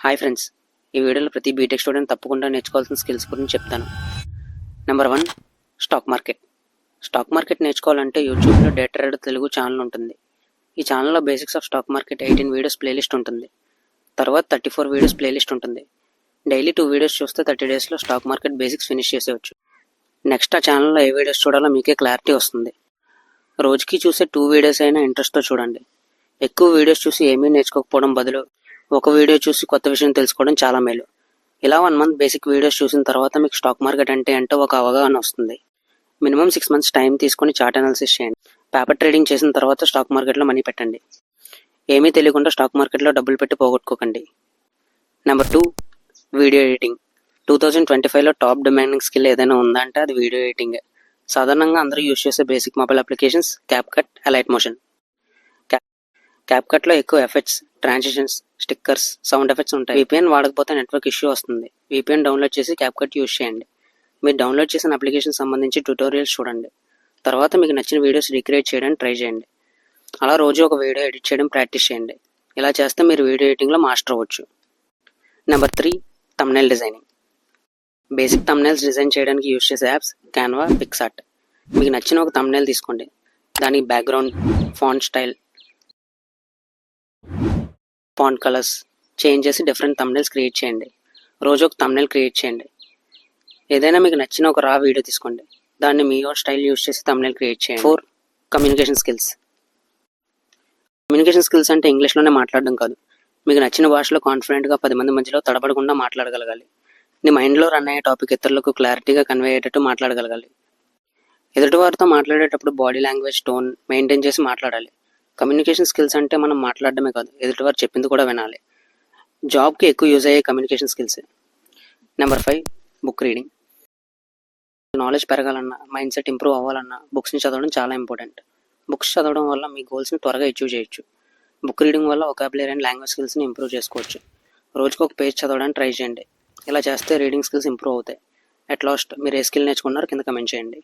Hi friends, ఈ వీడియోలో ప్రతి బీటెక్ స్టూడెంట్ తప్పకుండా నేర్చుకోవాల్సిన స్కిల్స్ గురించి చెప్తాను. Number 1, stock market. Stock market నేర్చుకోవాలంటే యూట్యూబ్లో డే ట్రేడర్ తెలుగు ఛానల్ ఉంటుంది. ఈ ఛానల్లో basics of stock market 18 videos playlist ఉంటుంది. తర్వాత 34 వీడియోస్ ప్లేలిస్ట్ ఉంటుంది. డైలీ 2 వీడియోస్ చూస్తే 30 డేస్లో స్టాక్ మార్కెట్ బేసిక్స్ ఫినిష్ చేసేవచ్చు. నెక్స్ట్ ఆ ఛానల్లో ఏ వీడియోస్ చూడాలో మీకే క్లారిటీ వస్తుంది. రోజుకి చూసే 2 వీడియోస్ అయినా ఇంట్రెస్ట్తో చూడండి. ఎక్కువ వీడియోస్ చూసి ఏమీ నేర్చుకోకపోవడం బదులు ఒక వీడియో చూసి కొత్త విషయం తెలుసుకోవడం చాలా మేలు. ఇలా 1 మంత్ బేసిక్ వీడియోస్ చూసిన తర్వాత మీకు స్టాక్ మార్కెట్ అంటే ఏంటో ఒక అవగాహన వస్తుంది. మినిమం 6 మంత్స్ టైం తీసుకొని చార్ట్ అనాలిసిస్ చేయండి. పేపర్ ట్రేడింగ్ చేసిన తర్వాత స్టాక్ మార్కెట్లో మనీ పెట్టండి. ఏమీ తెలియకుండా స్టాక్ మార్కెట్లో డబ్బులు పెట్టి పోగొట్టుకోకండి. Number 2, video editing. 2025లో టాప్ డిమాండింగ్ స్కిల్ ఏదైనా ఉందా అంటే అది వీడియో ఎడిటింగే. సాధారణంగా అందరూ యూజ్ చేసే basic mobile applications CapCut, Alight Motion. క్యాప్కట్లో ఎక్కువ effects, transitions, stickers, sound effects ఉంటాయి. VPN వాడకపోతే నెట్వర్క్ ఇష్యూ వస్తుంది. VPN డౌన్లోడ్ చేసి క్యాప్కట్ యూజ్ చేయండి. మీరు డౌన్లోడ్ చేసిన అప్లికేషన్ సంబంధించి ట్యూటోరియల్స్ చూడండి. తర్వాత మీకు నచ్చిన వీడియోస్ రీక్రియేట్ చేయడానికి ట్రై చేయండి. అలా రోజు ఒక వీడియో ఎడిట్ చేయడం ప్రాక్టీస్ చేయండి. ఇలా చేస్తే మీరు వీడియో ఎడిటింగ్లో మాస్టర్ అవ్వచ్చు. Number 3, thumbnail designing. Basic thumbnails design చేయడానికి యూజ్ చేసే యాప్స్ క్యాన్వా, పిక్సార్ట్. మీకు నచ్చిన ఒక థంబ్నెయిల్ తీసుకోండి. దానికి background, font style, font colours change చేసి డిఫరెంట్ థంబ్నెయిల్స్ క్రియేట్ చేయండి. రోజు ఒక థంబ్నెయిల్ క్రియేట్ చేయండి. ఏదైనా మీకు నచ్చిన ఒక రా వీడియో తీసుకోండి. దాన్ని మీ ఓన్ స్టైల్ యూజ్ చేసి థంబ్నెయిల్ క్రియేట్ చేయండి. 4, కమ్యూనికేషన్ స్కిల్స్. కమ్యూనికేషన్ స్కిల్స్ అంటే ఇంగ్లీష్లోనే మాట్లాడడం కాదు. మీకు నచ్చిన భాషలో కాన్ఫిడెంట్గా 10 మంది మధ్యలో తడబడకుండా మాట్లాడగలగాలి. మీ మైండ్లో రన్ అయ్యే టాపిక్ ఇతరులకు క్లారిటీగా కన్వే అయ్యేటట్టు మాట్లాడగలగాలి. ఎదుటివారితో మాట్లాడేటప్పుడు బాడీ లాంగ్వేజ్, టోన్ మెయింటైన్ చేసి మాట్లాడాలి. కమ్యూనికేషన్ స్కిల్స్ అంటే మనం మాట్లాడడమే కాదు, ఎదుటివారు చెప్పింది కూడా వినాలి. జాబ్కి ఎక్కువ యూజ్ అయ్యే communication skills. Number 5, book reading. Knowledge పెరగాలన్నా, మైండ్ సెట్ ఇంప్రూవ్ అవ్వాలన్నా బుక్స్ని చదవడం చాలా ఇంపార్టెంట్. బుక్స్ చదవడం వల్ల మీ గోల్స్ని త్వరగా అచీవ్ చేయొచ్చు. బుక్ రీడింగ్ వల్ల వొకాబులరీ అండ్ లాంగ్వేజ్ స్కిల్స్ని ఇంప్రూవ్ చేసుకోవచ్చు. రోజుకు ఒక పేజ్ చదవడానికి ట్రై చేయండి. ఇలా చేస్తే రీడింగ్ స్కిల్స్ ఇంప్రూవ్ అవుతాయి. అట్ లాస్ట్ మీరు ఏ స్కిల్ నేర్చుకున్నారో కింద కమెంట్ చేయండి.